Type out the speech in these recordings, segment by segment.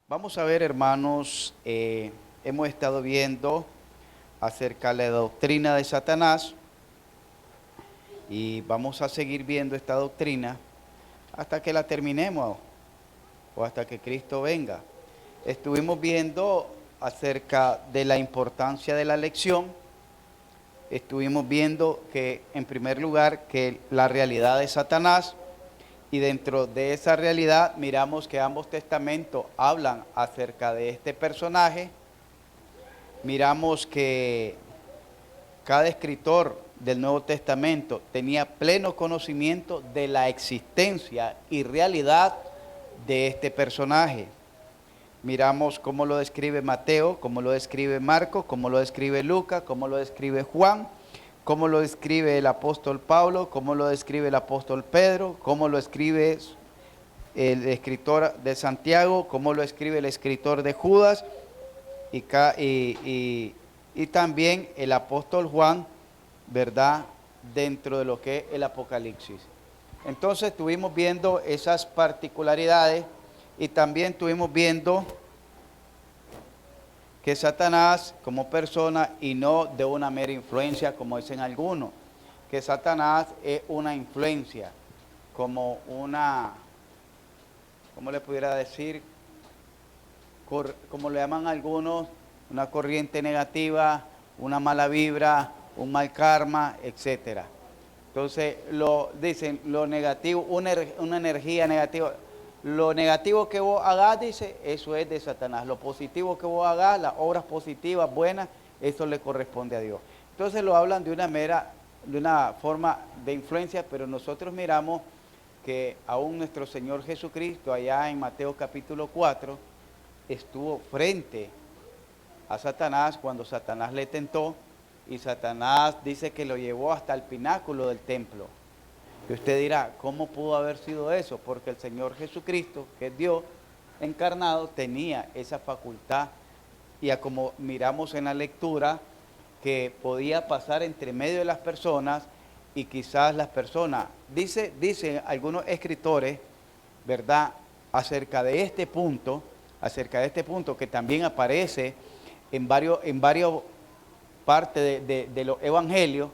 Vamos a ver, hermanos, hemos estado viendo acerca de la doctrina de Satanás y vamos a seguir viendo esta doctrina hasta que la terminemos o hasta que Cristo venga. Estuvimos viendo acerca de la importancia de la lección. Estuvimos viendo que, en primer lugar, que la realidad de Satanás, y dentro de esa realidad miramos que ambos testamentos hablan acerca de este personaje. Miramos que cada escritor del Nuevo Testamento tenía pleno conocimiento de la existencia y realidad de este personaje. Miramos cómo lo describe Mateo, cómo lo describe Marcos, cómo lo describe Lucas, cómo lo describe Juan, cómo lo describe el apóstol Pablo, cómo lo describe el apóstol Pedro, cómo lo escribe el escritor de Santiago, cómo lo escribe el escritor de Judas y también el apóstol Juan, ¿verdad? Dentro de lo que es el Apocalipsis. Entonces estuvimos viendo esas particularidades y también estuvimos viendo que Satanás como persona y no de una mera influencia como dicen algunos, que Satanás es una influencia, como una, ¿cómo le pudiera decir? Como le llaman algunos, una corriente negativa, una mala vibra, un mal karma, etcétera. Entonces, dicen lo negativo, una energía negativa. Lo negativo que vos hagas, dice, eso es de Satanás. Lo positivo que vos hagas, las obras positivas, buenas, eso le corresponde a Dios. Entonces lo hablan de una forma de influencia, pero nosotros miramos que aún nuestro Señor Jesucristo, allá en Mateo capítulo 4, estuvo frente a Satanás cuando Satanás le tentó, y Satanás dice que lo llevó hasta el pináculo del templo. Y usted dirá, ¿cómo pudo haber sido eso? Porque el Señor Jesucristo, que es Dios encarnado, tenía esa facultad. Y como miramos en la lectura, que podía pasar entre medio de las personas y quizás las personas, dicen algunos escritores, ¿verdad? Acerca de este punto que también aparece en varios partes de los evangelios,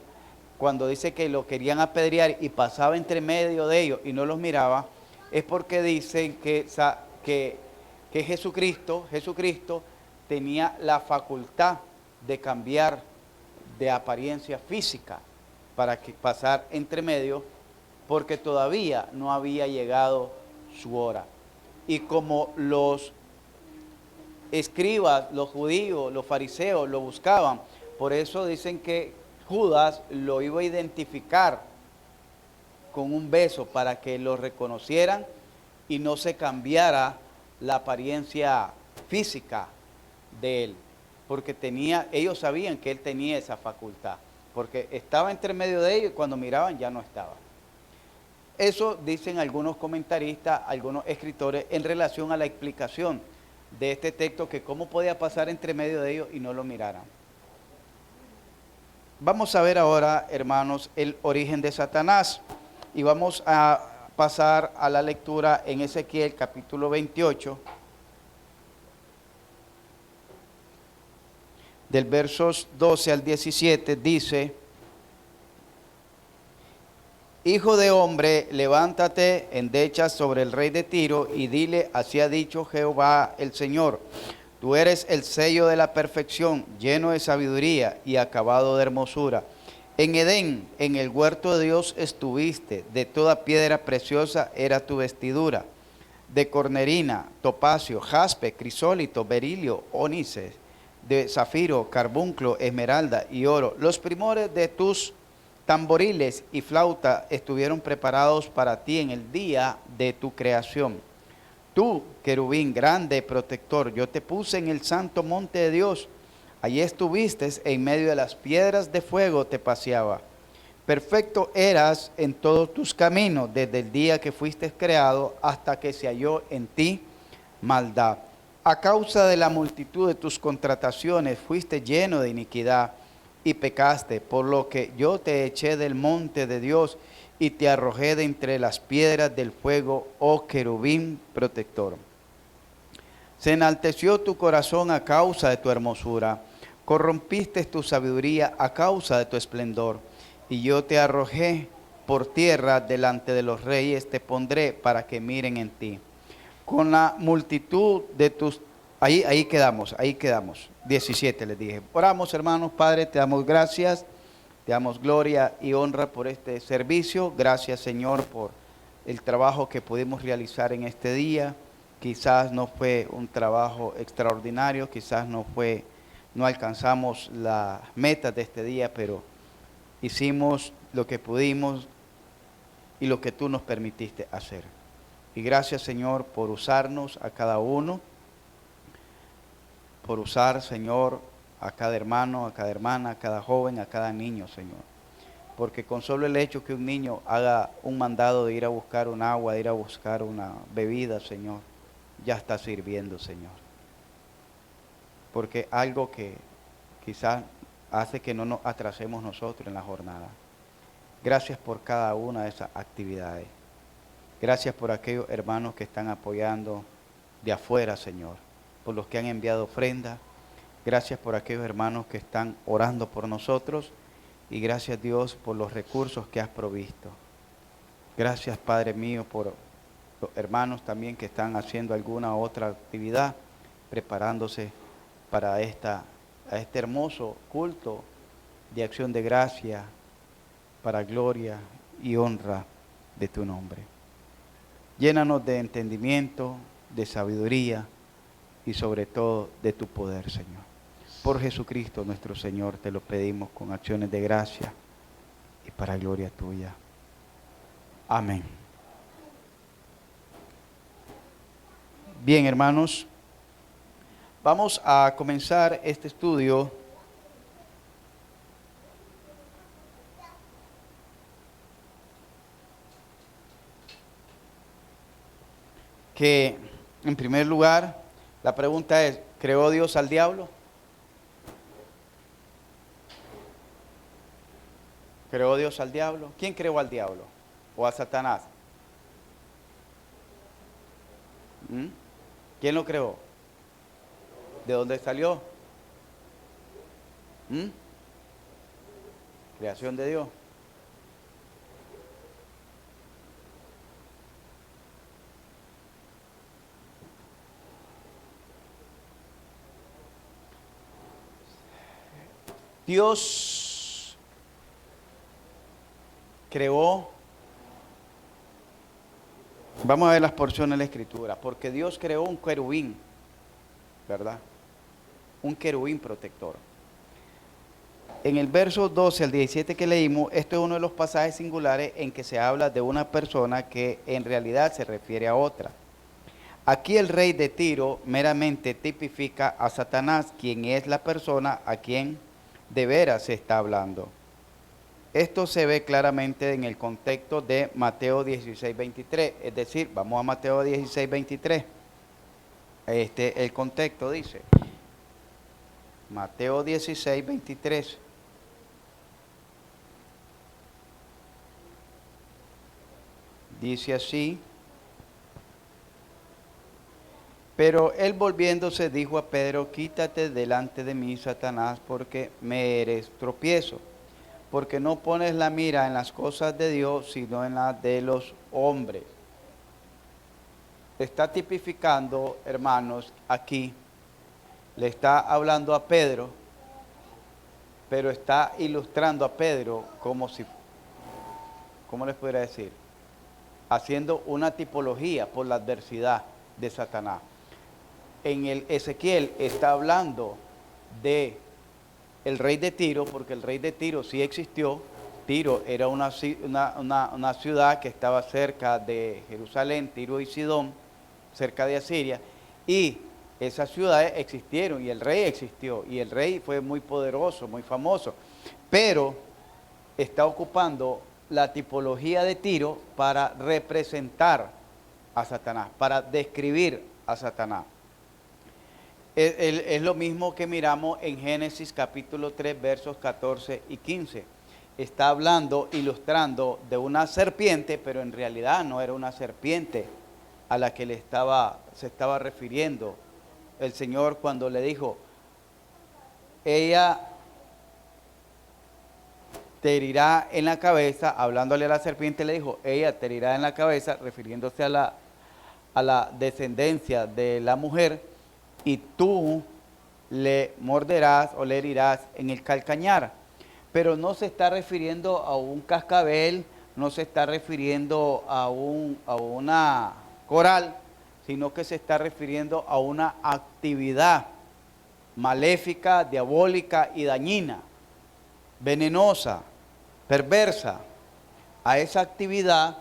cuando dice que lo querían apedrear y pasaba entre medio de ellos y no los miraba, es porque dicen que Jesucristo tenía la facultad de cambiar de apariencia física para pasar entre medio, porque todavía no había llegado su hora. Y como los escribas, los judíos, los fariseos lo buscaban, por eso dicen que Judas lo iba a identificar con un beso para que lo reconocieran y no se cambiara la apariencia física de él, porque ellos sabían que él tenía esa facultad, porque estaba entre medio de ellos y cuando miraban ya no estaba. Eso dicen algunos comentaristas, algunos escritores en relación a la explicación de este texto, que cómo podía pasar entre medio de ellos y no lo miraran. Vamos a ver ahora, hermanos, el origen de Satanás y vamos a pasar a la lectura en Ezequiel capítulo 28, del versos 12 al 17, dice: Hijo de hombre, levántate, endecha sobre el rey de Tiro y dile, así ha dicho Jehová el Señor: Tú eres el sello de la perfección, lleno de sabiduría y acabado de hermosura. En Edén, en el huerto de Dios estuviste, de toda piedra preciosa era tu vestidura, de cornerina, topacio, jaspe, crisólito, berilio, ónice, de zafiro, carbunclo, esmeralda y oro. Los primores de tus tamboriles y flauta estuvieron preparados para ti en el día de tu creación. Tú, querubín grande, protector, yo te puse en el santo monte de Dios. Allí estuviste, en medio de las piedras de fuego te paseaba. Perfecto eras en todos tus caminos, desde el día que fuiste creado hasta que se halló en ti maldad. A causa de la multitud de tus contrataciones fuiste lleno de iniquidad y pecaste, por lo que yo te eché del monte de Dios y te arrojé de entre las piedras del fuego, oh querubín protector. Se enalteció tu corazón a causa de tu hermosura. Corrompiste tu sabiduría a causa de tu esplendor. Y yo te arrojé por tierra delante de los reyes, te pondré para que miren en ti. Con la multitud de tus... Ahí quedamos. 17 les dije. Oramos, hermanos. Padre, te damos gracias, te damos gloria y honra por este servicio. Gracias, Señor, por el trabajo que pudimos realizar en este día. Quizás no fue un trabajo extraordinario, quizás no alcanzamos las metas de este día, pero hicimos lo que pudimos y lo que tú nos permitiste hacer. Y gracias, Señor, por usarnos a cada uno, por usar, Señor, a cada hermano, a cada hermana, a cada joven, a cada niño, Señor. Porque con solo el hecho que un niño haga un mandado de ir a buscar un agua, de ir a buscar una bebida, Señor, ya está sirviendo, Señor. Porque algo que quizás hace que no nos atrasemos nosotros en la jornada. Gracias por cada una de esas actividades. Gracias por aquellos hermanos que están apoyando de afuera, Señor. Por los que han enviado ofrendas. Gracias por aquellos hermanos que están orando por nosotros. Y gracias, Dios, por los recursos que has provisto. Gracias, Padre mío, por los hermanos también que están haciendo alguna otra actividad, preparándose para este hermoso culto de acción de gracia, para gloria y honra de tu nombre. Llénanos de entendimiento, de sabiduría y sobre todo de tu poder, Señor. Por Jesucristo nuestro Señor te lo pedimos con acciones de gracia y para gloria tuya. Amén. Bien, hermanos, vamos a comenzar este estudio que, en primer lugar, la pregunta es, ¿creó Dios al diablo? ¿Creó Dios al diablo? ¿Quién creó al diablo? ¿O a Satanás? ¿Quién lo creó? ¿De dónde salió? Creación de Dios. Dios creó, vamos a ver las porciones de la Escritura, porque Dios creó un querubín, ¿verdad? Un querubín protector. En el verso 12 al 17 que leímos, esto es uno de los pasajes singulares en que se habla de una persona que en realidad se refiere a otra. Aquí el rey de Tiro meramente tipifica a Satanás, quien es la persona a quien de veras se está hablando. Esto se ve claramente en el contexto de Mateo 16:23, es decir, vamos a Mateo 16:23. El contexto dice, Mateo 16:23. Dice así, pero él volviéndose dijo a Pedro, quítate delante de mí, Satanás, porque me eres tropiezo, porque no pones la mira en las cosas de Dios, sino en las de los hombres. Está tipificando, hermanos, aquí, le está hablando a Pedro, pero está ilustrando a Pedro como si, ¿cómo les podría decir? Haciendo una tipología por la adversidad de Satanás. En el Ezequiel está hablando de el rey de Tiro, porque el rey de Tiro sí existió. Tiro era una ciudad que estaba cerca de Jerusalén, Tiro y Sidón, cerca de Asiria, y esas ciudades existieron y el rey existió, y el rey fue muy poderoso, muy famoso, pero está ocupando la tipología de Tiro para representar a Satanás, para describir a Satanás. Es lo mismo que miramos en Génesis capítulo 3, versos 14 y 15. Está hablando, ilustrando de una serpiente, pero en realidad no era una serpiente a la que se estaba refiriendo el Señor cuando le dijo, ella te herirá en la cabeza, hablándole a la serpiente, le dijo, ella te herirá en la cabeza, refiriéndose a la descendencia de la mujer, y tú le morderás o le herirás en el calcañar. Pero no se está refiriendo a un cascabel, no se está refiriendo a una coral, sino que se está refiriendo a una actividad maléfica, diabólica y dañina, venenosa, perversa. A esa actividad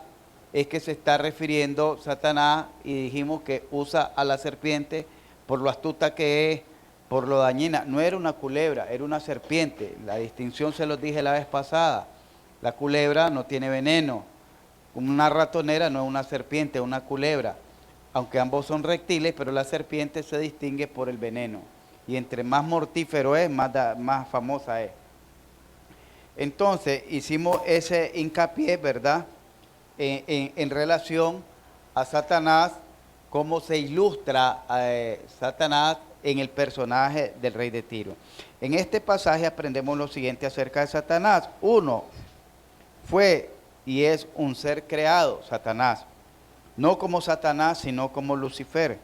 es que se está refiriendo Satanás, y dijimos que usa a la serpiente por lo astuta que es, por lo dañina. No era una culebra, era una serpiente. La distinción se los dije la vez pasada. La culebra no tiene veneno. Una ratonera no es una serpiente, es una culebra. Aunque ambos son reptiles, pero la serpiente se distingue por el veneno. Y entre más mortífero es, más famosa es. Entonces, hicimos ese hincapié, ¿verdad?, en relación a Satanás, cómo se ilustra Satanás en el personaje del rey de Tiro. En este pasaje aprendemos lo siguiente acerca de Satanás. Uno, fue y es un ser creado, Satanás. No como Satanás, sino como Lucifer.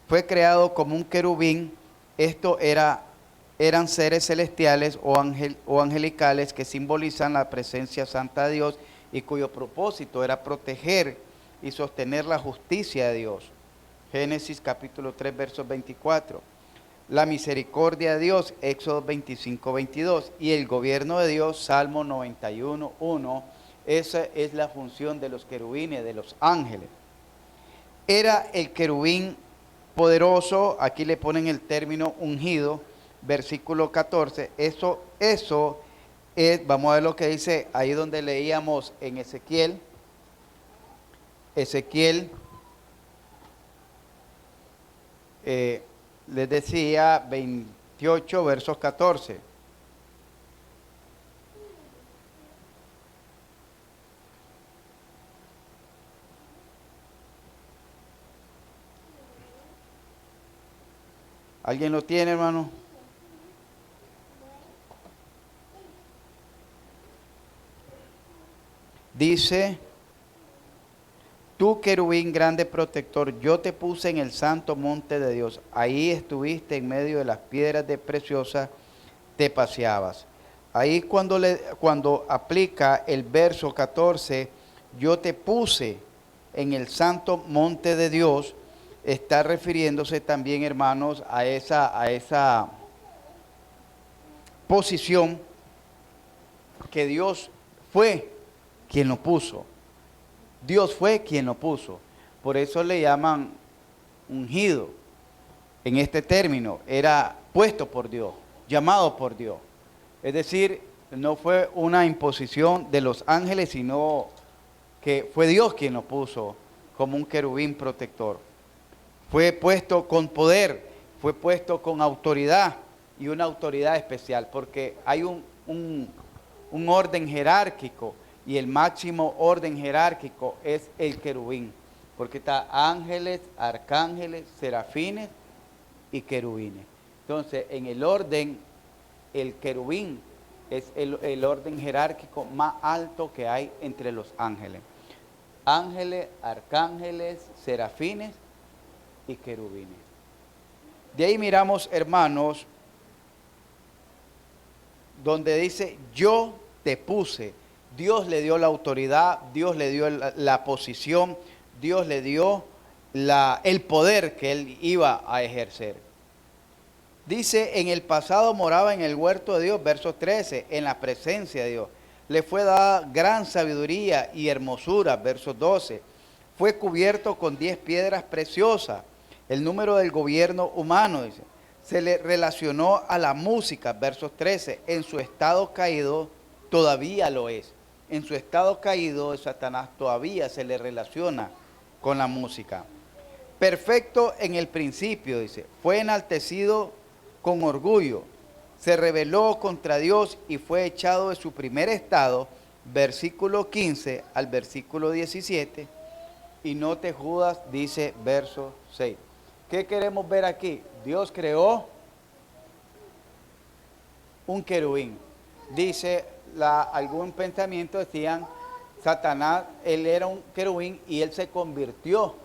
Fue creado como un querubín. Eran seres celestiales o angelicales que simbolizan la presencia santa de Dios y cuyo propósito era proteger y sostener la justicia de Dios. Génesis capítulo 3, versos 24. La misericordia de Dios, Éxodo 25, 22. Y el gobierno de Dios, Salmo 91, 1. Esa es la función de los querubines, de los ángeles. Era el querubín poderoso, aquí le ponen el término ungido, versículo 14. Eso es, vamos a ver lo que dice ahí donde leíamos en Ezequiel. Les decía 28 versos 14. ¿Alguien lo tiene, hermano? Dice, tú querubín grande protector, yo te puse en el santo monte de Dios. Ahí estuviste en medio de las piedras de preciosas, te paseabas. Ahí cuando aplica el verso 14, yo te puse en el santo monte de Dios, está refiriéndose también, hermanos, a esa posición que Dios fue quien lo puso. Dios fue quien lo puso. Por eso le llaman ungido. En este término, era puesto por Dios, llamado por Dios. Es decir, no fue una imposición de los ángeles, sino que fue Dios quien lo puso como un querubín protector. Fue puesto con poder, fue puesto con autoridad, y una autoridad especial, porque hay un orden jerárquico, y el máximo orden jerárquico es el querubín, porque está ángeles, arcángeles, serafines y querubines. Entonces, en el orden, el querubín es el orden jerárquico más alto que hay entre los ángeles. Ángeles, arcángeles, serafines y querubines. De ahí miramos, hermanos, donde dice, yo te puse. Dios le dio la autoridad, Dios le dio la posición, Dios le dio el poder que él iba a ejercer. Dice, en el pasado moraba en el huerto de Dios, verso 13, en la presencia de Dios. Le fue dada gran sabiduría y hermosura, verso 12. Fue cubierto con 10 piedras preciosas, el número del gobierno humano, dice. Se le relacionó a la música, versos 13, en su estado caído todavía lo es. En su estado caído, Satanás todavía se le relaciona con la música. Perfecto en el principio, dice, fue enaltecido con orgullo, se rebeló contra Dios y fue echado de su primer estado, versículo 15 al versículo 17, y no te Judas, dice verso 6. ¿Qué queremos ver aquí? Dios creó un querubín. Dice, algún pensamiento decían, Satanás, él era un querubín y él se convirtió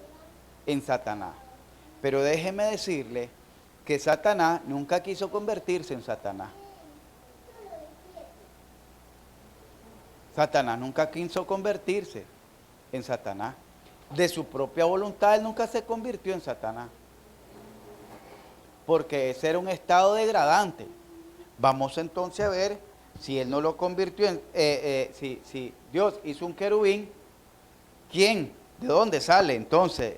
en Satanás. Pero déjeme decirle que Satanás nunca quiso convertirse en Satanás. Satanás nunca quiso convertirse en Satanás. De su propia voluntad, él nunca se convirtió en Satanás. Porque ese era un estado degradante. Vamos entonces a ver si él no lo convirtió en... si Dios hizo un querubín, ¿quién? ¿De dónde sale entonces?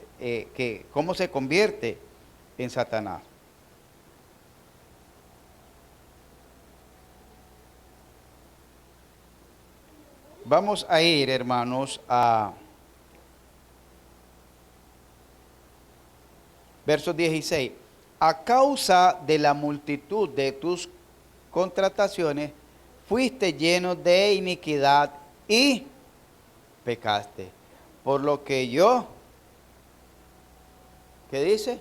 ¿Cómo se convierte en Satanás? Vamos a ir, hermanos, a verso 16. A causa de la multitud de tus contrataciones, fuiste lleno de iniquidad y pecaste. Por lo que yo, ¿qué dice?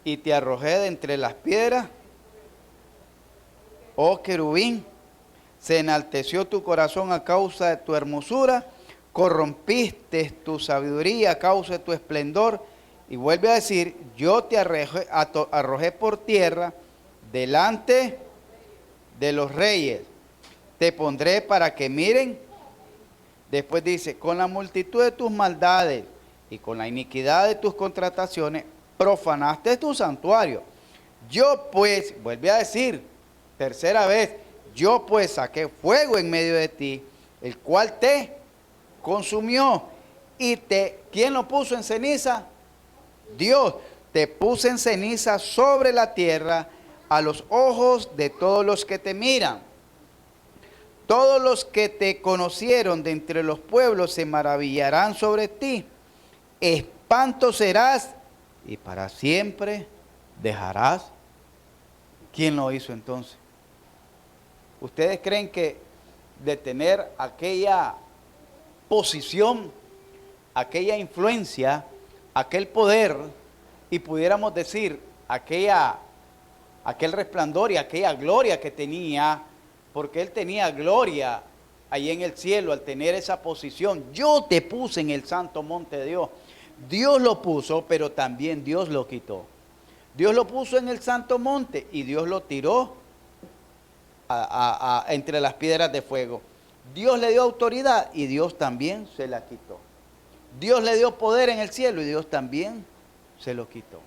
Y te arrojé de entre las piedras, oh querubín, se enalteció tu corazón a causa de tu hermosura, corrompiste tu sabiduría a causa de tu esplendor. Y vuelve a decir, yo te arrojé por tierra delante de los reyes. Te pondré para que miren. Después dice, con la multitud de tus maldades y con la iniquidad de tus contrataciones, profanaste tu santuario. Yo pues, vuelve a decir, tercera vez, yo pues saqué fuego en medio de ti, el cual te consumió. Y ¿quién lo puso en ceniza? Dios. Te puse en ceniza sobre la tierra a los ojos de todos los que te miran. Todos los que te conocieron de entre los pueblos se maravillarán sobre ti. Espanto serás y para siempre dejarás. ¿Quién lo hizo entonces? ¿Ustedes creen que de tener aquella posición, aquella influencia, aquel poder, y pudiéramos decir aquel resplandor y aquella gloria que tenía, porque él tenía gloria ahí en el cielo al tener esa posición? Yo te puse en el santo monte de Dios. Dios lo puso, pero también Dios lo quitó. Dios lo puso en el santo monte y Dios lo tiró entre las piedras de fuego. Dios le dio autoridad y Dios también se la quitó. Dios le dio poder en el cielo y Dios también se lo quitó.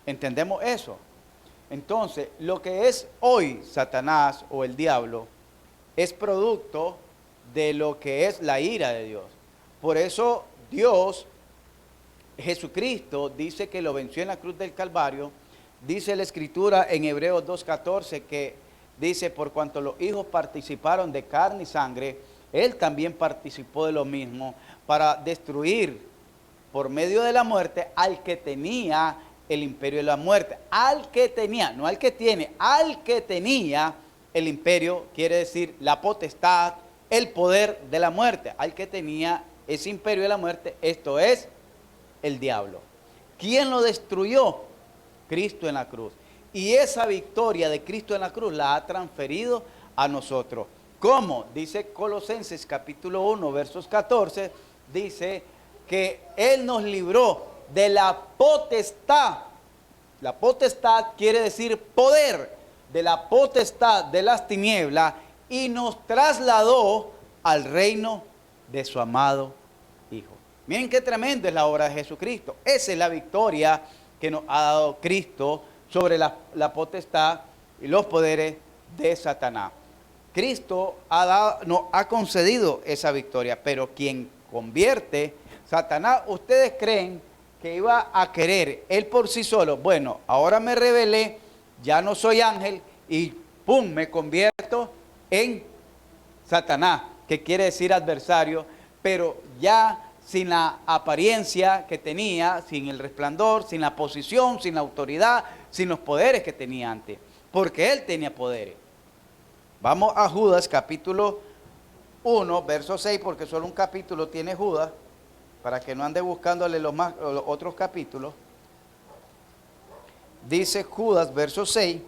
¿Entendemos eso? Entonces, lo que es hoy Satanás o el diablo es producto de lo que es la ira de Dios. Por eso Dios, Jesucristo, dice que lo venció en la cruz del Calvario. Dice la Escritura en Hebreos 2:14 que dice, por cuanto los hijos participaron de carne y sangre, Él también participó de lo mismo para destruir por medio de la muerte al que tenía el imperio de la muerte. Al que tenía, no al que tiene, al que tenía el imperio, quiere decir la potestad, el poder de la muerte. Al que tenía ese imperio de la muerte, esto es el diablo. ¿Quién lo destruyó? Cristo en la cruz. Y esa victoria de Cristo en la cruz la ha transferido a nosotros. ¿Cómo? Dice Colosenses capítulo 1, versos 14, dice que Él nos libró de la potestad. La potestad quiere decir poder, de la potestad de las tinieblas, y nos trasladó al reino de su amado Hijo. Miren qué tremendo es la obra de Jesucristo. Esa es la victoria que nos ha dado Cristo sobre la potestad y los poderes de Satanás. Cristo nos ha concedido esa victoria, pero quien convierte, Satanás, ¿ustedes creen que iba a querer él por sí solo? Bueno, ahora me rebelé, ya no soy ángel y ¡pum!, me convierto en Satanás, que quiere decir adversario, pero ya sin la apariencia que tenía, sin el resplandor, sin la posición, sin la autoridad, sin los poderes que tenía antes, porque él tenía poderes. Vamos a Judas capítulo 1, verso 6, porque solo un capítulo tiene Judas, para que no ande buscándole los otros capítulos, dice Judas, verso 6,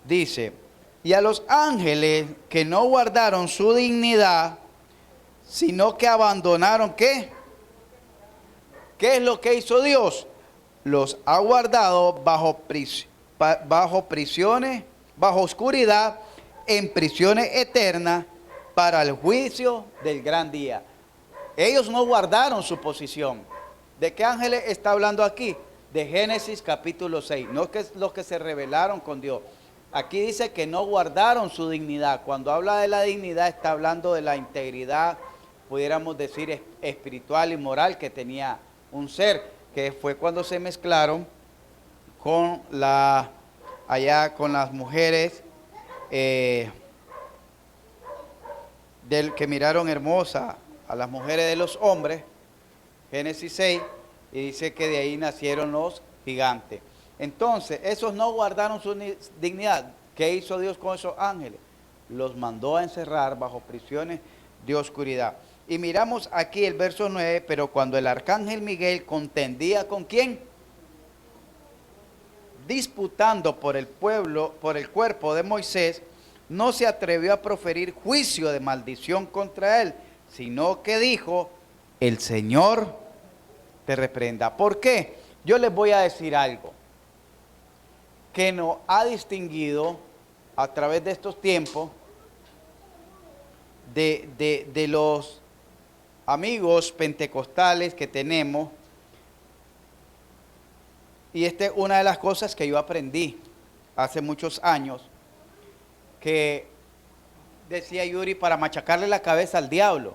dice, y a los ángeles que no guardaron su dignidad, sino que abandonaron, ¿qué? ¿Qué es lo que hizo Dios? Los ha guardado bajo prisiones, bajo oscuridad, en prisiones eternas, para el juicio del gran día. Ellos no guardaron su posición. ¿De qué ángeles está hablando aquí? De Génesis capítulo 6. No es que los que se rebelaron con Dios. Aquí dice que no guardaron su dignidad. Cuando habla de la dignidad está hablando de la integridad, pudiéramos decir espiritual y moral que tenía un ser, que fue cuando se mezclaron con con las mujeres que miraron hermosa a las mujeres de los hombres, Génesis 6, y dice que de ahí nacieron los gigantes. Entonces, esos no guardaron su dignidad. ¿Qué hizo Dios con esos ángeles? Los mandó a encerrar bajo prisiones de oscuridad. Y miramos aquí el verso 9, pero cuando el arcángel Miguel contendía ¿con quién? Disputando por el pueblo, por el cuerpo de Moisés, no se atrevió a proferir juicio de maldición contra él, sino que dijo, el Señor te reprenda. ¿Por qué? Yo les voy a decir algo que nos ha distinguido a través de estos tiempos de los amigos pentecostales que tenemos. Y esta es una de las cosas que yo aprendí hace muchos años, que decía Yuri, para machacarle la cabeza al diablo.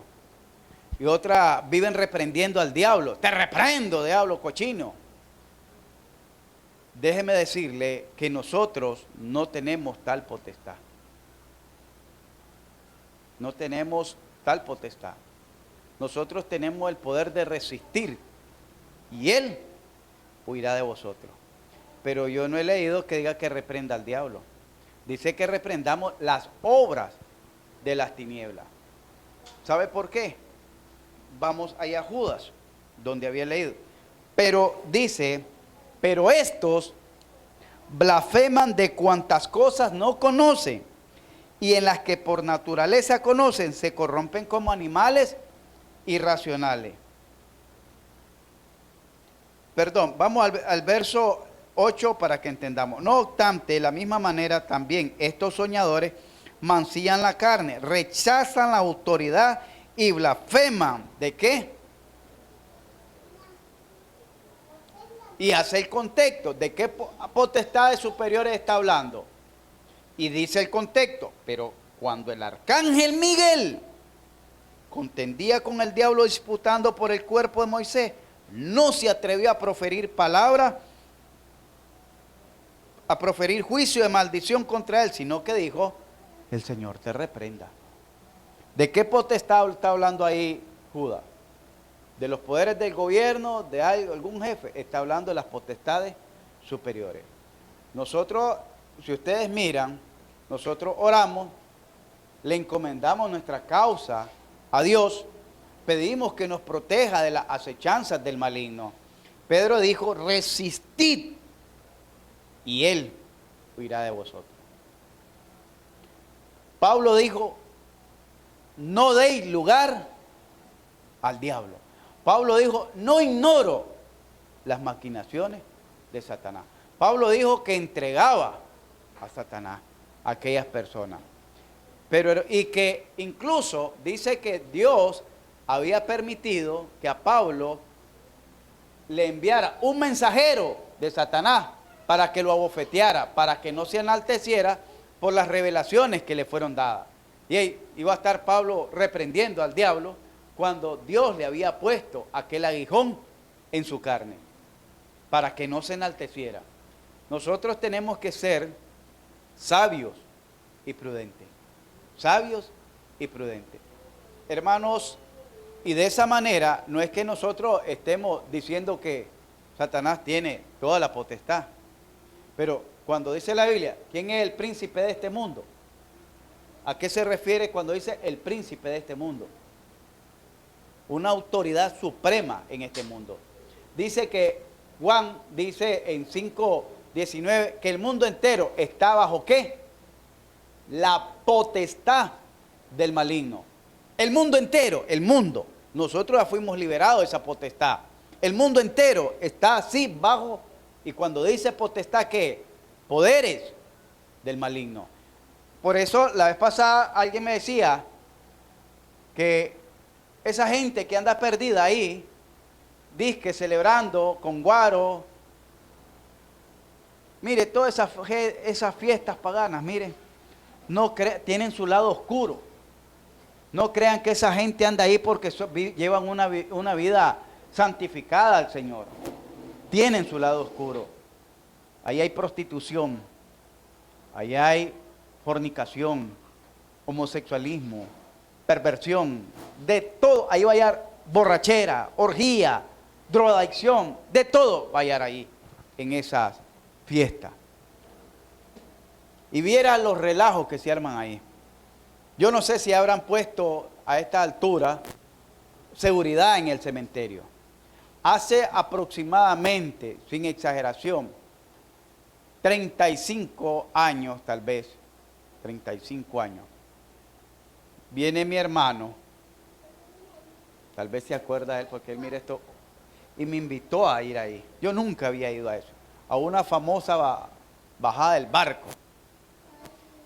Y otra, viven reprendiendo al diablo. Te reprendo, diablo cochino. Déjeme decirle que nosotros no tenemos tal potestad. No tenemos tal potestad. Nosotros tenemos el poder de resistir y Él huirá de vosotros. Pero yo no he leído que diga que reprenda al diablo. Dice que reprendamos las obras de las tinieblas. ¿Sabe por qué? Vamos allá a Judas, donde había leído. Pero dice, pero estos blasfeman de cuantas cosas no conocen, y en las que por naturaleza conocen, se corrompen como animales irracionales. Perdón, vamos al verso 8 para que entendamos. No obstante, de la misma manera también estos soñadores mancillan la carne, rechazan la autoridad y blasfeman. ¿De qué? Y hace el contexto. ¿De qué potestades superiores está hablando? Y dice el contexto. Pero cuando el arcángel Miguel contendía con el diablo disputando por el cuerpo de Moisés, no se atrevió a proferir palabra, a proferir juicio de maldición contra él, sino que dijo, el Señor te reprenda. ¿De qué potestad está hablando ahí Judas? ¿De los poderes del gobierno, de algún jefe? Está hablando de las potestades superiores. Nosotros, si ustedes miran, nosotros oramos, le encomendamos nuestra causa a Dios, pedimos que nos proteja de las acechanzas del maligno. Pedro dijo, resistid y Él huirá de vosotros. Pablo dijo, no deis lugar al diablo. Pablo dijo, no ignoro las maquinaciones de Satanás. Pablo dijo que entregaba a Satanás a aquellas personas. Y que incluso dice que Dios había permitido que a Pablo le enviara un mensajero de Satanás para que lo abofeteara, para que no se enalteciera por las revelaciones que le fueron dadas. Y ahí iba a estar Pablo reprendiendo al diablo cuando Dios le había puesto aquel aguijón en su carne, para que no se enalteciera. Nosotros tenemos que ser sabios y prudentes. Sabios y prudentes. Hermanos, y de esa manera no es que nosotros estemos diciendo que Satanás tiene toda la potestad, pero Cuando dice la Biblia, ¿quién es el príncipe de este mundo? ¿A qué se refiere cuando dice el príncipe de este mundo? Una autoridad suprema en este mundo. Dice que Juan dice en 5:19 que el mundo entero está bajo ¿qué? La potestad del maligno. El mundo entero, el mundo. Nosotros ya fuimos liberados de esa potestad. El mundo entero está así bajo, y cuando dice potestad, ¿qué? Poderes del maligno. Por eso la vez pasada alguien me decía que esa gente que anda perdida ahí, disque celebrando con guaro, mire, todas esas fiestas paganas, mire, tienen su lado oscuro. No crean que esa gente anda ahí porque llevan una vida santificada al Señor. Tienen su lado oscuro. Ahí hay prostitución, ahí hay fornicación, homosexualismo, perversión, de todo. Ahí va a hallar borrachera, orgía, drogadicción, de todo va a hallar ahí en esas fiestas. Y viera los relajos que se arman ahí. Yo no sé si habrán puesto a esta altura seguridad en el cementerio. Hace aproximadamente, sin exageración, 35 años tal vez, 35 años, viene mi hermano, tal vez se acuerda de él porque él mira esto, y me invitó a ir ahí. Yo nunca había ido a eso, a una famosa bajada del barco.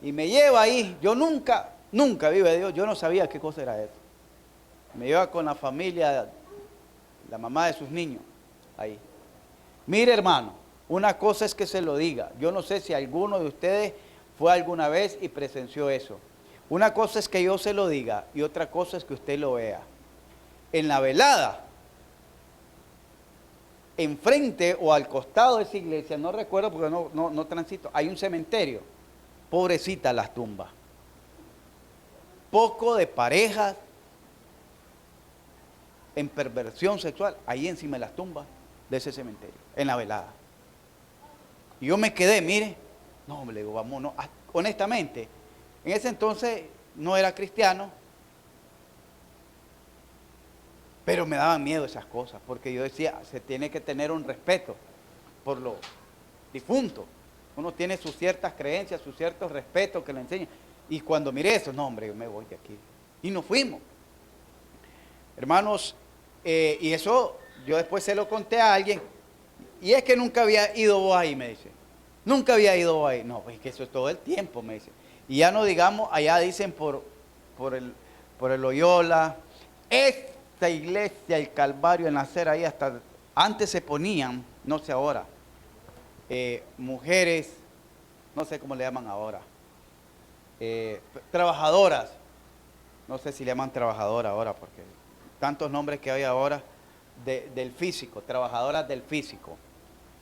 Y me lleva ahí, yo nunca vive Dios, yo no sabía qué cosa era eso. Me lleva con la familia, la mamá de sus niños, ahí. Mire, hermano, una cosa es que se lo diga. Yo no sé si alguno de ustedes fue alguna vez y presenció eso. Una cosa es que yo se lo diga y otra cosa es que usted lo vea. En la velada, enfrente o al costado de esa iglesia, no recuerdo porque no transito, hay un cementerio. Pobrecita las tumbas. Poco de parejas en perversión sexual, ahí encima de las tumbas de ese cementerio, en la velada. Y yo me quedé, mire, no, le digo, vámonos. Honestamente, en ese entonces no era cristiano, pero me daban miedo esas cosas, porque yo decía, se tiene que tener un respeto por los difuntos. Uno tiene sus ciertas creencias, sus ciertos respetos que le enseñan. Y cuando miré eso, no, hombre, yo me voy de aquí. Y nos fuimos. Hermanos, y eso yo después se lo conté a alguien. Y es que nunca había ido vos ahí, me dice. Nunca había ido vos ahí. No, pues es que eso es todo el tiempo, me dice. Y ya no digamos, allá dicen por el Loyola. Esta iglesia, el Calvario, en la acera ahí hasta antes se ponían, no sé ahora, mujeres, no sé cómo le llaman ahora, trabajadoras, no sé si le llaman trabajadora ahora, porque tantos nombres que hay ahora del físico, trabajadoras del físico.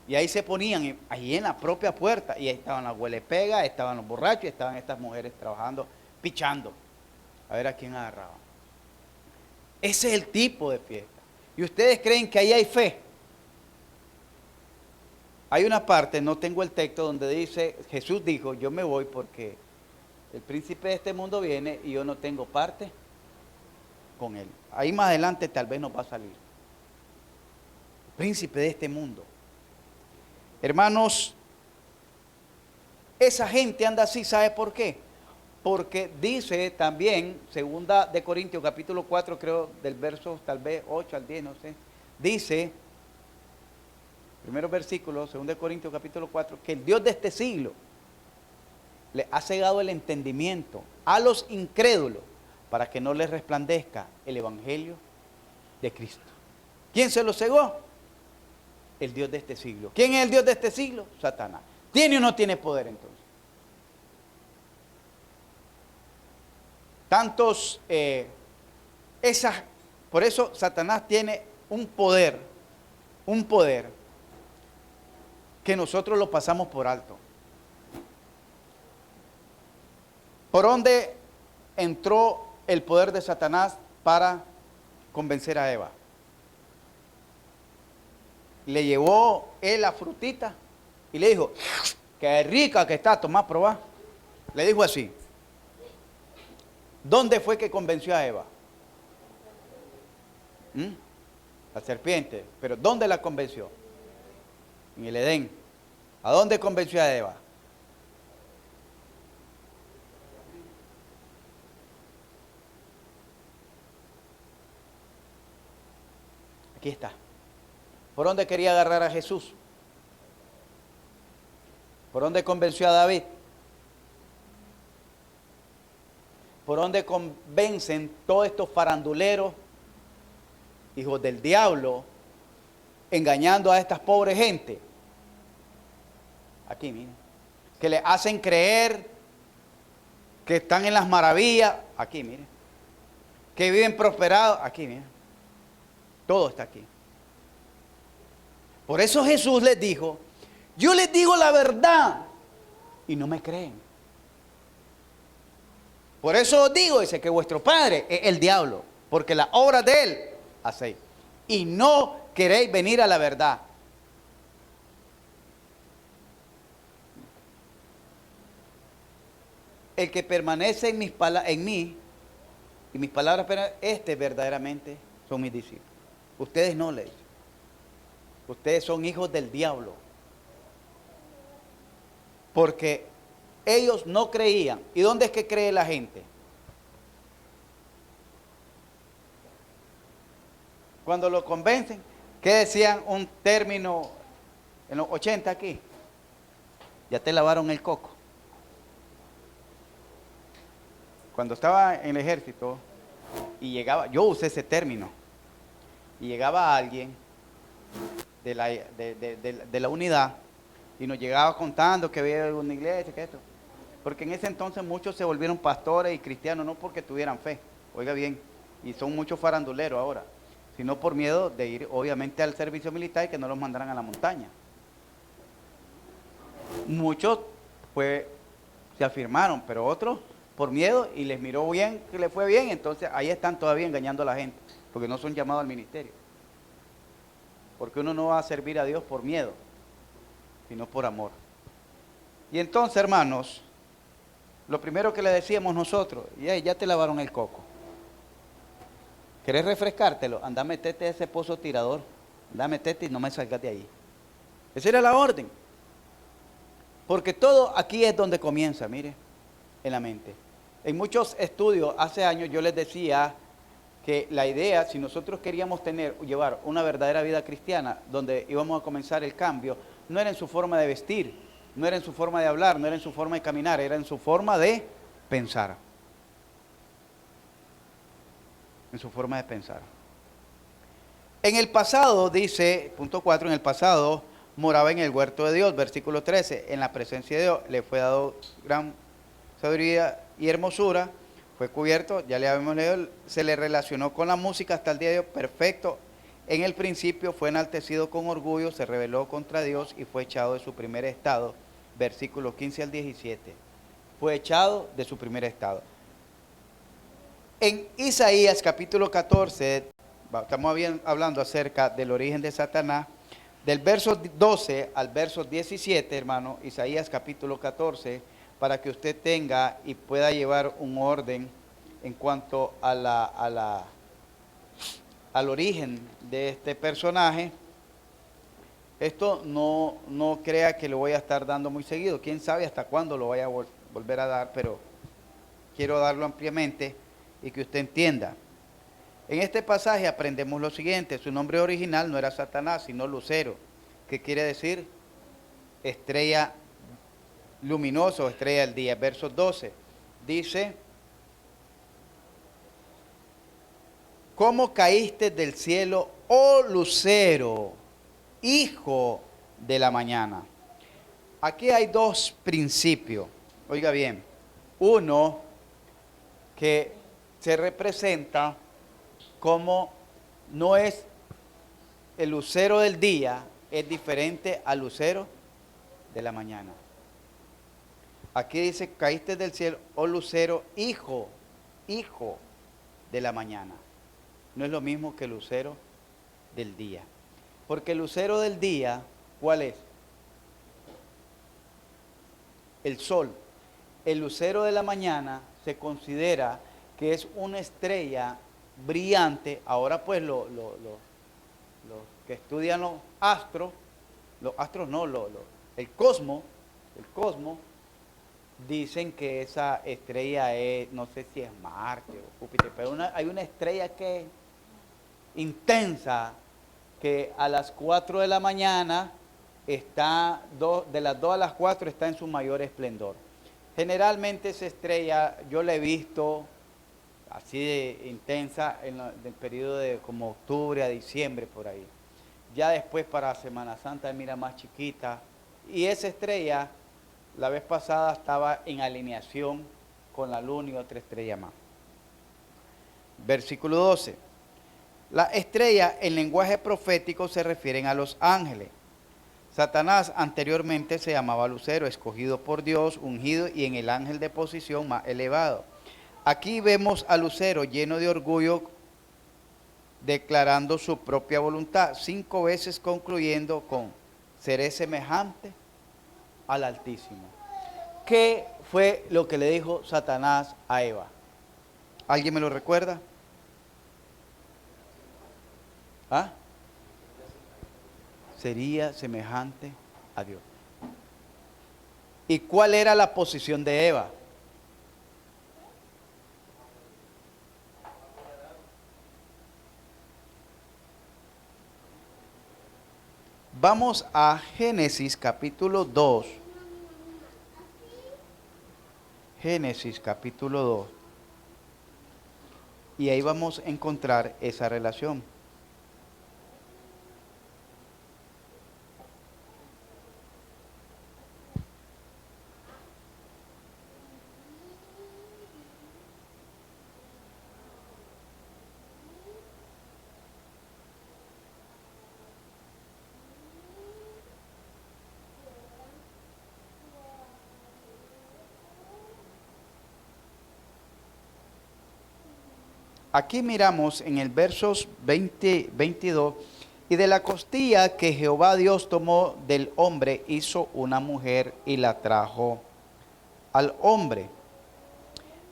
Y ahí se ponían, ahí en la propia puerta, y ahí estaban las huelepegas, estaban los borrachos, y estaban estas mujeres trabajando, pichando, a ver a quién agarraba. Ese es el tipo de fiesta. ¿Y ustedes creen que ahí hay fe? Hay una parte, no tengo el texto, donde dice, Jesús dijo, yo me voy porque el príncipe de este mundo viene y yo no tengo parte con él. Ahí más adelante tal vez nos va a salir. Príncipe de este mundo. Hermanos, esa gente anda así, ¿sabe por qué? Porque dice también, segunda de Corintios capítulo 4, creo, del verso tal vez 8 al 10, no sé, dice, primero versículo, segunda de Corintios capítulo 4, que el Dios de este siglo le ha cegado el entendimiento a los incrédulos para que no les resplandezca el evangelio de Cristo. ¿Quién se lo cegó? El Dios de este siglo. ¿Quién es el Dios de este siglo? Satanás. ¿Tiene o no tiene poder entonces? Tantos, por eso Satanás tiene un poder que nosotros lo pasamos por alto. ¿Por dónde entró el poder de Satanás para convencer a Eva? Le llevó él la frutita y le dijo, qué rica que está, tomá, probá. Le dijo así. ¿Dónde fue que convenció a Eva? ¿Mm? La serpiente. ¿Pero dónde la convenció? En el Edén. ¿A dónde convenció a Eva? Aquí está. ¿Por dónde quería agarrar a Jesús? ¿Por dónde convenció a David? ¿Por dónde convencen todos estos faranduleros, hijos del diablo, engañando a estas pobres gente? Aquí, miren. Que le hacen creer que están en las maravillas. Aquí, miren. Que viven prosperados. Aquí, miren. Todo está aquí. Por eso Jesús les dijo, yo les digo la verdad y no me creen. Por eso os digo, dice, que vuestro padre es el diablo, porque la obra de él hacéis. Y no queréis venir a la verdad. El que permanece en mí, y mis palabras, verdaderamente son mis discípulos. Ustedes no, le dicen. Ustedes son hijos del diablo. Porque ellos no creían. ¿Y dónde es que cree la gente? Cuando lo convencen, ¿qué decían un término en los 80 aquí? Ya te lavaron el coco. Cuando estaba en el ejército y llegaba, yo usé ese término, y llegaba alguien de la unidad y nos llegaba contando que había una iglesia, que esto. Porque en ese entonces muchos se volvieron pastores y cristianos, no porque tuvieran fe, oiga bien, y son muchos faranduleros ahora, sino por miedo de ir obviamente al servicio militar y que no los mandaran a la montaña. Muchos pues se afirmaron, pero otros por miedo y les miró bien, que les fue bien, entonces ahí están todavía engañando a la gente, porque no son llamados al ministerio. Porque uno no va a servir a Dios por miedo, sino por amor. Y entonces, hermanos, lo primero que le decíamos nosotros, ya te lavaron el coco. ¿Querés refrescártelo? Anda, metete a ese pozo tirador. Anda, metete y no me salgas de ahí. Esa era la orden. Porque todo aquí es donde comienza, mire, en la mente. En muchos estudios, hace años yo les decía que la idea, si nosotros queríamos llevar una verdadera vida cristiana, donde íbamos a comenzar el cambio, no era en su forma de vestir, no era en su forma de hablar, no era en su forma de caminar, era en su forma de pensar. En su forma de pensar. En el pasado, dice, punto 4, en el pasado moraba en el huerto de Dios, versículo 13, en la presencia de Dios le fue dado gran sabiduría y hermosura, fue cubierto, ya le habíamos leído, se le relacionó con la música hasta el día de hoy, perfecto. En el principio fue enaltecido con orgullo, se rebeló contra Dios y fue echado de su primer estado, versículos 15 al 17. Fue echado de su primer estado. En Isaías capítulo 14, estamos hablando acerca del origen de Satanás, del verso 12 al verso 17, hermano, Isaías capítulo 14, para que usted tenga y pueda llevar un orden en cuanto a al origen de este personaje. Esto no crea que lo voy a estar dando muy seguido, quién sabe hasta cuándo lo vaya a volver a dar, pero quiero darlo ampliamente y que usted entienda. En este pasaje aprendemos lo siguiente: su nombre original no era Satanás, sino Lucero, que quiere decir estrella luminosa o estrella del día. Verso 12 dice: ¿cómo caíste del cielo, oh lucero, hijo de la mañana? Aquí hay dos principios, oiga bien. Uno, que se representa como no es el lucero del día, es diferente al lucero de la mañana. Aquí dice, caíste del cielo, oh lucero, hijo de la mañana. No es lo mismo que el lucero del día. Porque el lucero del día, ¿cuál es? el sol. El lucero de la mañana se considera que es una estrella brillante. Ahora pues los que estudian los astros no, el cosmos, dicen que esa estrella es, no sé si es Marte o Júpiter, pero hay una estrella que es intensa, que a las 4 de la mañana está, de las 2 a las 4 está en su mayor esplendor. Generalmente esa estrella yo la he visto así de intensa en el periodo de como octubre a diciembre por ahí. Ya después para Semana Santa mira más chiquita. Y esa estrella la vez pasada estaba en alineación con la luna y otra estrella más. Versículo 12. La estrella en lenguaje profético se refieren a los ángeles. Satanás anteriormente se llamaba Lucero, escogido por Dios, ungido y en el ángel de posición más elevado. Aquí vemos a Lucero lleno de orgullo, declarando su propia voluntad, 5 veces concluyendo con: seré semejante al Altísimo. ¿Qué fue lo que le dijo Satanás a Eva? ¿Alguien me lo recuerda? ¿Ah? Sería semejante a Dios. ¿Y cuál era la posición de Eva? Vamos a Génesis capítulo 2. Génesis capítulo 2. Y ahí vamos a encontrar esa relación. Aquí miramos en el versos 22, y de la costilla que Jehová Dios tomó del hombre, hizo una mujer y la trajo al hombre.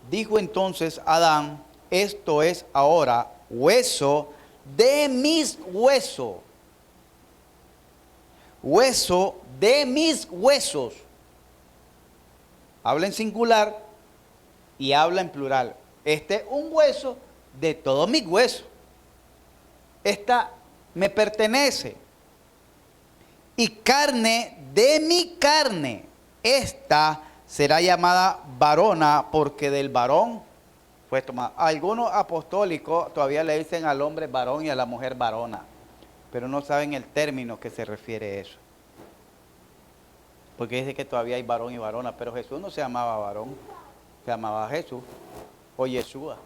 Dijo entonces Adán: esto es ahora hueso de mis huesos, hueso de mis huesos. Habla en singular y habla en plural. Este es un hueso de todos mis huesos. Esta me pertenece. Y carne de mi carne. Esta será llamada varona, porque del varón fue tomada. Algunos apostólicos todavía le dicen al hombre varón y a la mujer varona, pero no saben el término que se refiere a eso. Porque dice que todavía hay varón y varona, pero Jesús no se llamaba varón, se llamaba Jesús o Yeshua.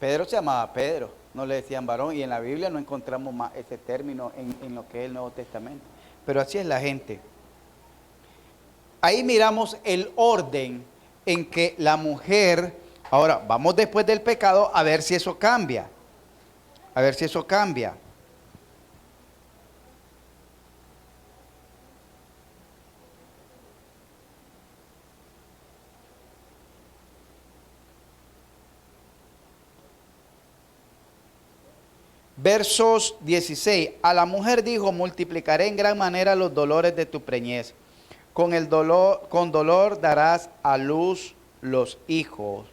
Pedro se llamaba Pedro, no le decían varón, y en la Biblia no encontramos más ese término en lo que es el Nuevo Testamento. Pero así es la gente. Ahí miramos el orden en que la mujer, ahora vamos después del pecado a ver si eso cambia. A ver si eso cambia. Versos 16. A la mujer dijo: multiplicaré en gran manera los dolores de tu preñez. Con dolor darás a luz los hijos,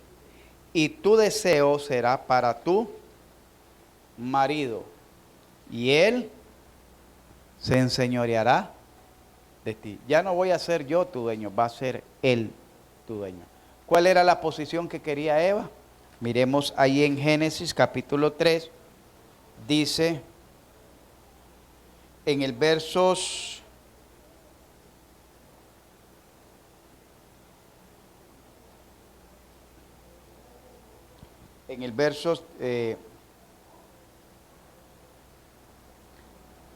y tu deseo será para tu marido, y él se enseñoreará de ti. Ya no voy a ser yo tu dueño, va a ser él tu dueño. ¿Cuál era la posición que quería Eva? Miremos ahí en Génesis capítulo 3. Dice en el versos en el verso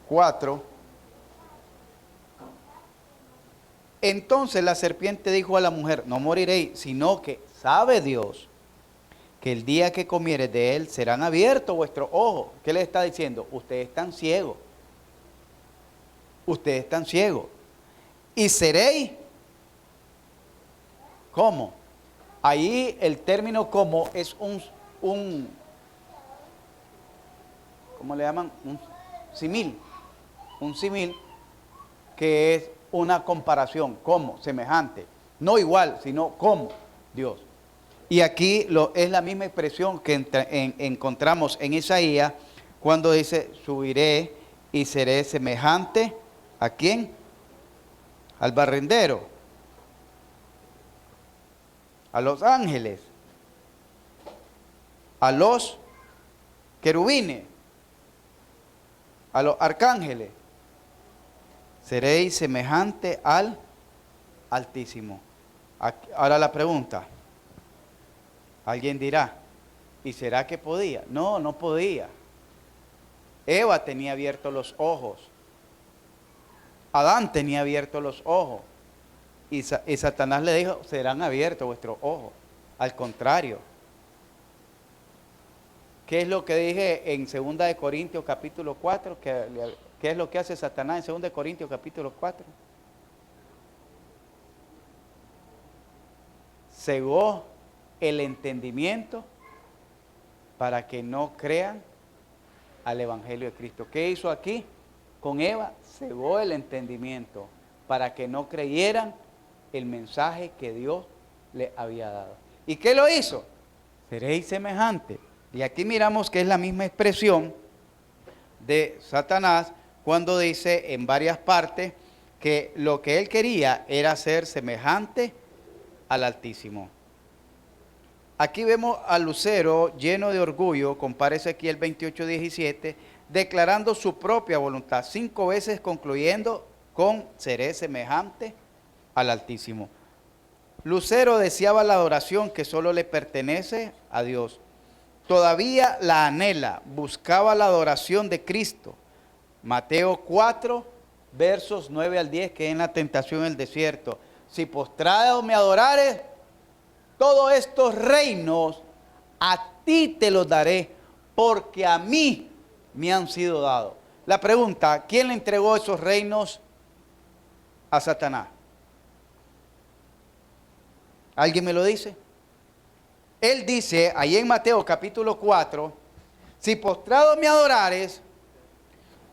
4. Entonces la serpiente dijo a la mujer: no moriréis, sino que sabe Dios que el día que comieres de él serán abiertos vuestros ojos. ¿Qué le está diciendo? Ustedes están ciegos. Ustedes están ciegos. Y seréis ¿Cómo? Ahí el término como es ¿cómo le llaman? Un símil. Un símil que es una comparación, como, semejante. No igual, sino como Dios. Y aquí es la misma expresión que encontramos en Isaías cuando dice, subiré y seré semejante, ¿a quién? Al barrendero, a los ángeles, a los querubines, a los arcángeles. Seréis semejante al Altísimo. Ahora la pregunta. Alguien dirá, ¿y será que podía? No, no podía. Eva tenía abiertos los ojos. Adán tenía abiertos los ojos. Y Satanás le dijo, serán abiertos vuestros ojos. Al contrario. ¿Qué es lo que dije en 2 de Corintios capítulo 4? ¿Qué es lo que hace Satanás en 2 de Corintios capítulo 4? Cegó el entendimiento para que no crean al Evangelio de Cristo. ¿Qué hizo aquí con Eva? Cegó el entendimiento para que no creyeran el mensaje que Dios le había dado. ¿Y qué lo hizo? Seréis semejantes. Y aquí miramos que es la misma expresión de Satanás cuando dice en varias partes que lo que él quería era ser semejante al Altísimo. Aquí vemos a Lucero lleno de orgullo, compara Ezequiel 28:17, declarando su propia voluntad, 5 veces concluyendo con seré semejante al Altísimo. Lucero deseaba la adoración que solo le pertenece a Dios. Todavía la anhela, buscaba la adoración de Cristo. Mateo 4, versos 9 al 10, que es en la tentación en el desierto. Si postrado me adorares, todos estos reinos a ti te los daré, porque a mí me han sido dados. La pregunta, ¿quién le entregó esos reinos a Satanás? ¿Alguien me lo dice? Él dice, ahí en Mateo capítulo 4, si postrado me adorares,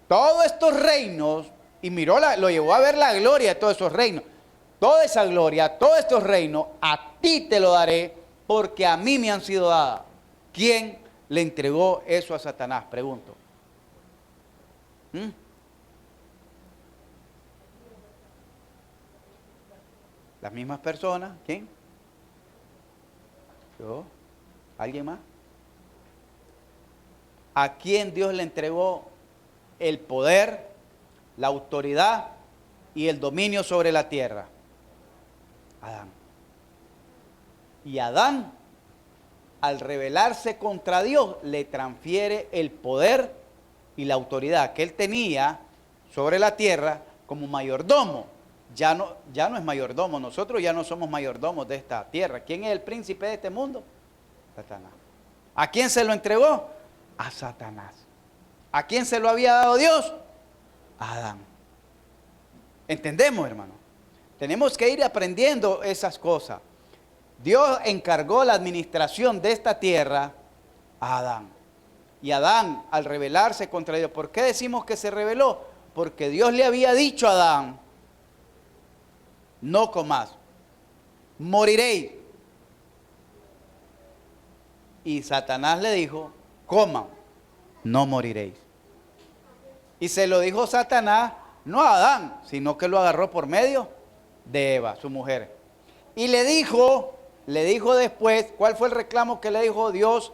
todos estos reinos, y miró, lo llevó a ver la gloria de todos esos reinos, toda esa gloria, todos estos reinos, a ti te lo daré, porque a mí me han sido dadas. ¿Quién le entregó eso a Satanás? Pregunto. Las mismas personas. ¿Quién? ¿Yo? ¿Alguien más? ¿A quién Dios le entregó el poder, la autoridad y el dominio sobre la tierra? Adán. Y Adán, al rebelarse contra Dios, le transfiere el poder y la autoridad que él tenía sobre la tierra como mayordomo. Ya no es mayordomo, nosotros ya no somos mayordomos de esta tierra. ¿Quién es el príncipe de este mundo? Satanás. ¿A quién se lo entregó? A Satanás. ¿A quién se lo había dado Dios? A Adán. ¿Entendemos, hermano? Tenemos que ir aprendiendo esas cosas. Dios encargó la administración de esta tierra a Adán. Y Adán, al rebelarse contra Dios, ¿por qué decimos que se rebeló? Porque Dios le había dicho a Adán, no comas, moriréis. Y Satanás le dijo, coman, no moriréis. Y se lo dijo Satanás, no a Adán, sino que lo agarró por medio de Eva, su mujer. Y le dijo después, ¿cuál fue el reclamo que le dijo Dios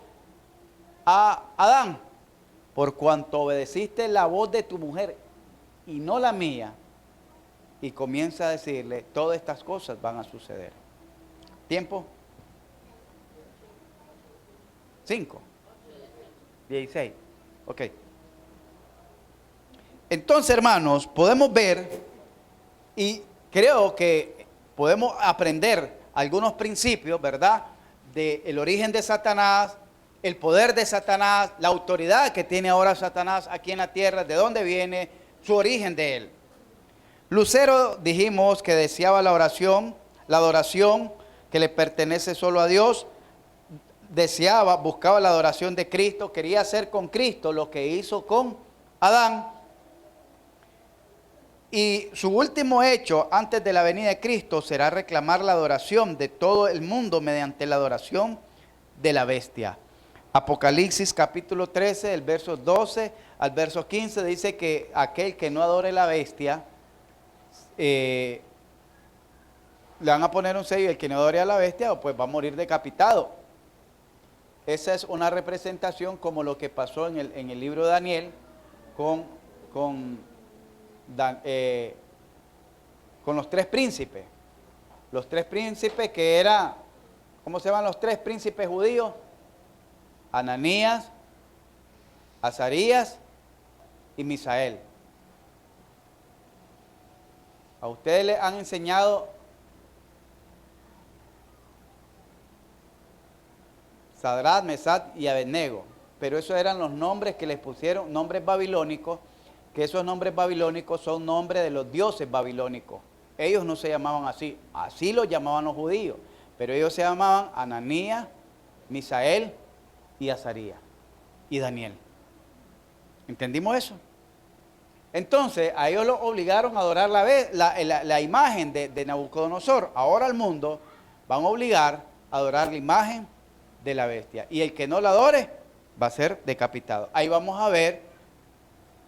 a Adán? Por cuanto obedeciste la voz de tu mujer y no la mía. Y comienza a decirle, todas estas cosas van a suceder. ¿Tiempo? 5. 16. Ok. Entonces, hermanos, podemos ver y creo que podemos aprender algunos principios, ¿verdad? Del origen de Satanás, el poder de Satanás, la autoridad que tiene ahora Satanás aquí en la tierra, de dónde viene, su origen de él. Lucero dijimos que deseaba la adoración que le pertenece solo a Dios, deseaba, buscaba la adoración de Cristo, quería hacer con Cristo lo que hizo con Adán. Y su último hecho antes de la venida de Cristo será reclamar la adoración de todo el mundo mediante la adoración de la bestia. Apocalipsis capítulo 13, el verso 12 al verso 15 dice que aquel que no adore la bestia, le van a poner un sello, y el que no adore a la bestia pues va a morir decapitado. Esa es una representación como lo que pasó en el libro de Daniel con los tres príncipes. Los tres príncipes que eran, ¿cómo se llaman los tres príncipes judíos? Ananías, Azarías y Misael. A ustedes les han enseñado Sadrach, Mesach y Abednego, pero esos eran los nombres que les pusieron, nombres babilónicos, que esos nombres babilónicos son nombres de los dioses babilónicos. Ellos no se llamaban así, así los llamaban los judíos, pero ellos se llamaban Ananías, Misael y Azarías y Daniel. ¿Entendimos eso? Entonces a ellos los obligaron a adorar la imagen de Nabucodonosor. Ahora al mundo van a obligar a adorar la imagen de la bestia, y el que no la adore va a ser decapitado. Ahí vamos a ver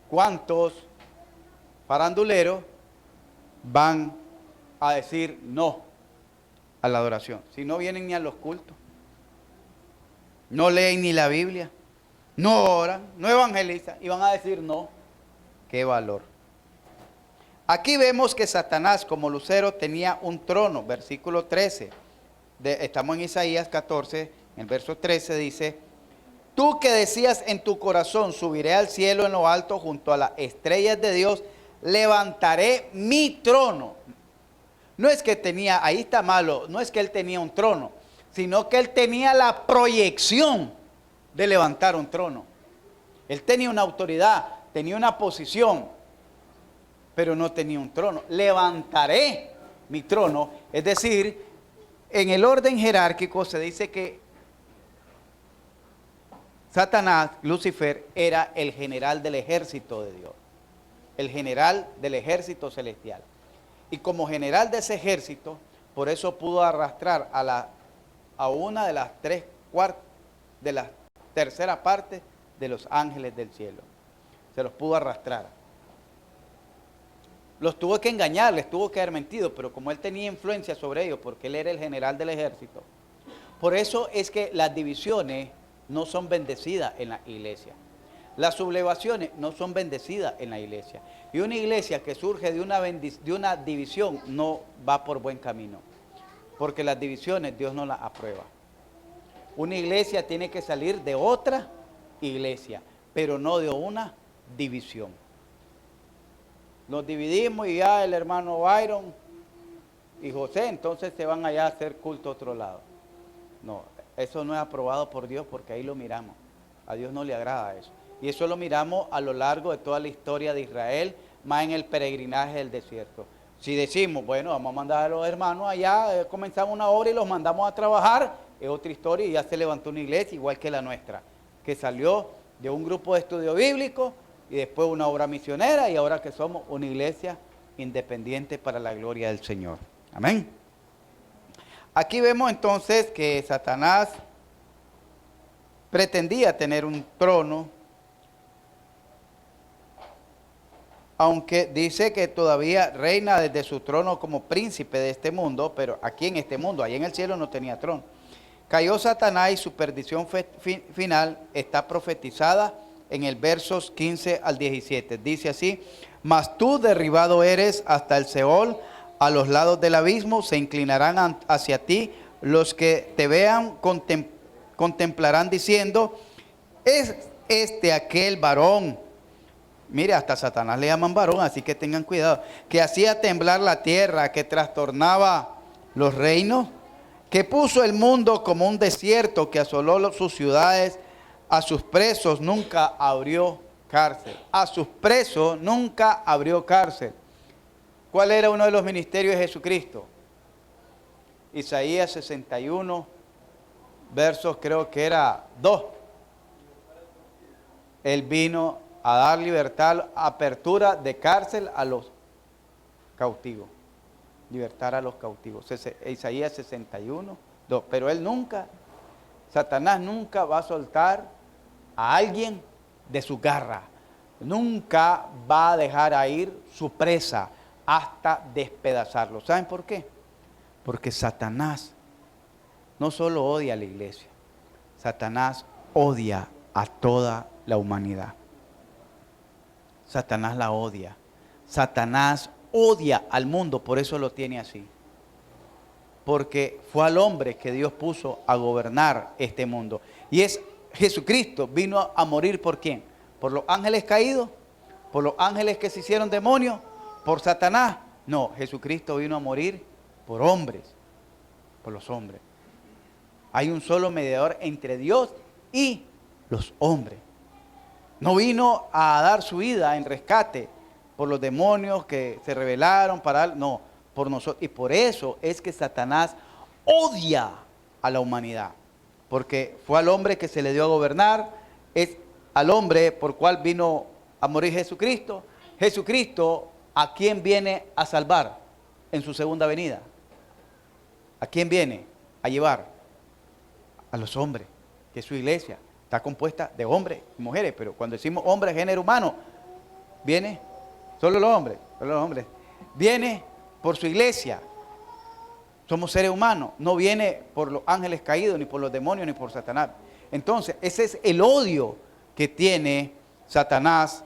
cuántos faranduleros van a decir no a la adoración, si no vienen ni a los cultos, no leen ni la Biblia, no oran, no evangelizan, y van a decir no. ¡Qué valor! Aquí vemos que Satanás como lucero tenía un trono, versículo 13, estamos en Isaías 14, en el verso 13 dice: tú que decías en tu corazón, subiré al cielo en lo alto junto a las estrellas de Dios, levantaré mi trono. No es que tenía, ahí está malo, no es que él tenía un trono, sino que él tenía la proyección de levantar un trono. Él tenía una autoridad, tenía una posición, pero no tenía un trono. Levantaré mi trono, es decir, en el orden jerárquico se dice que Satanás, Lucifer, era el general del ejército de Dios, el general del ejército celestial. Y como general de ese ejército, por eso pudo arrastrar a una de las tercera parte de los ángeles del cielo. Se los pudo arrastrar. Los tuvo que engañar, les tuvo que haber mentido, pero como él tenía influencia sobre ellos, porque él era el general del ejército, por eso es que las divisiones no son bendecidas en la iglesia. Las sublevaciones no son bendecidas en la iglesia. Y una iglesia que surge de una división no va por buen camino, porque las divisiones Dios no las aprueba. Una iglesia tiene que salir de otra iglesia, pero no de una división. Nos dividimos y ya el hermano Byron y José entonces se van allá a hacer culto a otro lado. No, eso no es aprobado por Dios, porque ahí lo miramos. A Dios no le agrada eso. Y eso lo miramos a lo largo de toda la historia de Israel, más en el peregrinaje del desierto. Si decimos, bueno, vamos a mandar a los hermanos allá, comenzamos una obra y los mandamos a trabajar, es otra historia, y ya se levantó una iglesia igual que la nuestra, que salió de un grupo de estudio bíblico y después una obra misionera, y ahora que somos una iglesia independiente para la gloria del Señor. Amén. Aquí vemos entonces que Satanás pretendía tener un trono, aunque dice que todavía reina desde su trono como príncipe de este mundo, pero aquí en este mundo, allá en el cielo no tenía trono. Cayó Satanás y su perdición final está profetizada en el versos 15 al 17. Dice así: mas tú derribado eres hasta el Seol, a los lados del abismo se inclinarán hacia ti, los que te vean contemplarán diciendo: es este aquel varón. Mire, hasta Satanás le llaman varón, así que tengan cuidado. Que hacía temblar la tierra, que trastornaba los reinos, que puso el mundo como un desierto, que asoló sus ciudades, a sus presos nunca abrió cárcel. A sus presos nunca abrió cárcel. ¿Cuál era uno de los ministerios de Jesucristo? Isaías 61, versos creo que era 2. Él vino a dar libertad, apertura de cárcel a los cautivos. Libertar a los cautivos. Isaías 61, 2. Pero él nunca, Satanás nunca va a soltar a alguien de su garra. Nunca va a dejar a ir su presa hasta despedazarlo. ¿Saben por qué? Porque Satanás no solo odia a la iglesia, Satanás odia a toda la humanidad. Satanás la odia. Satanás odia al mundo, por eso lo tiene así. Porque fue al hombre que Dios puso a gobernar este mundo. Y es Jesucristo, vino a morir ¿por quién? ¿Por los ángeles caídos? ¿Por los ángeles que se hicieron demonios? ¿Por Satanás? No, Jesucristo vino a morir por hombres, por los hombres. Hay un solo mediador entre Dios y los hombres. No vino a dar su vida en rescate por los demonios que se rebelaron para él, no, por nosotros. Y por eso es que Satanás odia a la humanidad, porque fue al hombre que se le dio a gobernar, es al hombre por cual vino a morir Jesucristo. Jesucristo, ¿a quién viene a salvar en su segunda venida? ¿A quién viene a llevar? A los hombres, que es su iglesia. Está compuesta de hombres y mujeres, pero cuando decimos hombre, género humano, viene solo los hombres, solo los hombres. Viene por su iglesia. Somos seres humanos, no viene por los ángeles caídos, ni por los demonios, ni por Satanás. Entonces, ese es el odio que tiene Satanás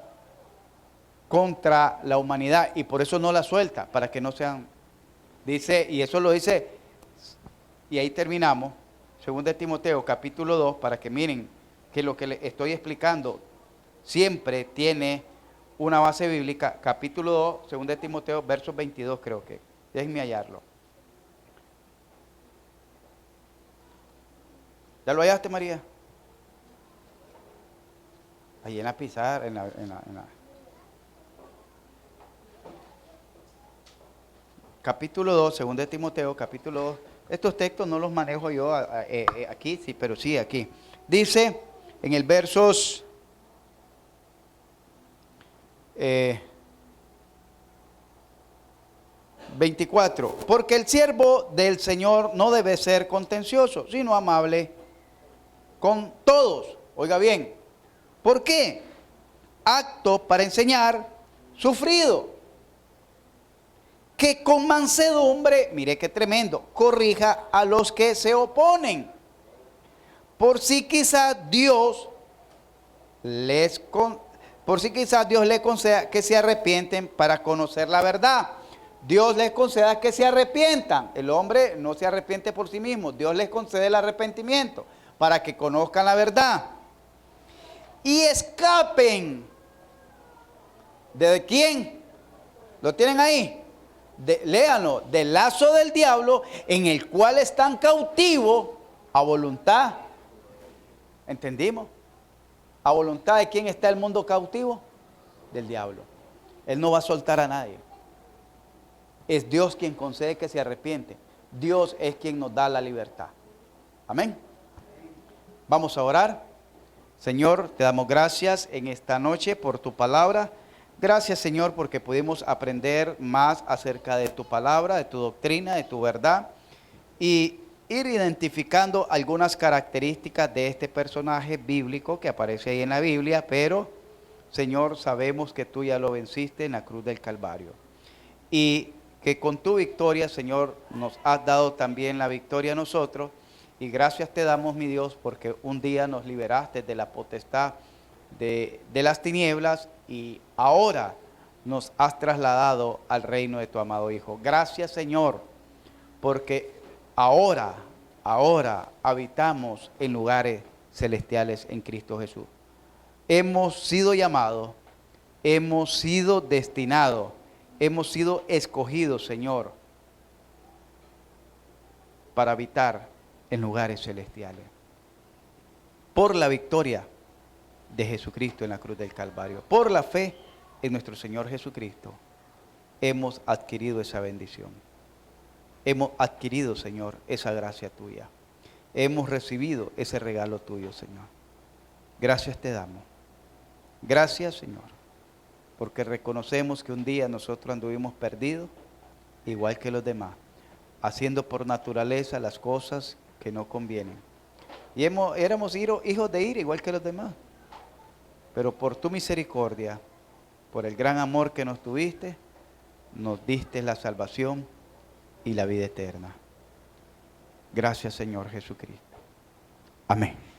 contra la humanidad, y por eso no la suelta, para que no sean, dice, y eso lo dice, y ahí terminamos, 2 Timoteo capítulo 2, para que miren que lo que les estoy explicando siempre tiene una base bíblica. Capítulo 2, 2 Timoteo, versos 22 creo que, déjenme hallarlo. ¿Ya lo hallaste, María? Ahí en la pizarra, en la... Capítulo 2, 2 Timoteo, capítulo 2. Estos textos no los manejo yo aquí, sí, pero sí aquí. Dice en el versos 24, porque el siervo del Señor no debe ser contencioso, sino amable con todos. Oiga bien, ¿por qué? Apto para enseñar, sufrido, que con mansedumbre, mire qué tremendo, corrija a los que se oponen, por si quizás Dios les conceda que se arrepienten para conocer la verdad. Dios les conceda que se arrepientan. El hombre no se arrepiente por sí mismo. Dios les concede el arrepentimiento para que conozcan la verdad y escapen. ¿De quién? ¿Lo tienen ahí? Léanlo, del lazo del diablo en el cual están cautivos a voluntad. ¿Entendimos? ¿A voluntad de quién está el mundo cautivo? Del diablo. Él no va a soltar a nadie. Es Dios quien concede que se arrepiente. Dios es quien nos da la libertad. Amén. Vamos a orar. Señor, te damos gracias en esta noche por tu palabra. Gracias, Señor, porque pudimos aprender más acerca de tu palabra, de tu doctrina, de tu verdad, y ir identificando algunas características de este personaje bíblico que aparece ahí en la Biblia, pero, Señor, sabemos que tú ya lo venciste en la cruz del Calvario. Y que con tu victoria, Señor, nos has dado también la victoria a nosotros. Y gracias te damos, mi Dios, porque un día nos liberaste de la potestad de las tinieblas y ahora nos has trasladado al reino de tu amado Hijo. Gracias, Señor, porque ahora habitamos en lugares celestiales en Cristo Jesús. Hemos sido llamados, hemos sido destinados, hemos sido escogidos, Señor, para habitar en lugares celestiales. Por la victoria de Jesucristo en la cruz del Calvario, por la fe en nuestro Señor Jesucristo, hemos adquirido esa bendición. hemos adquirido, Señor, esa gracia tuya. Hemos recibido ese regalo tuyo, Señor. Gracias te damos. Gracias, Señor, porque reconocemos que un día nosotros anduvimos perdidos, igual que los demás, haciendo por naturaleza las cosas que no convienen. Y éramos hijos de ira, igual que los demás. Pero por tu misericordia, por el gran amor que nos tuviste, nos diste la salvación y la vida eterna. Gracias, Señor Jesucristo. Amén.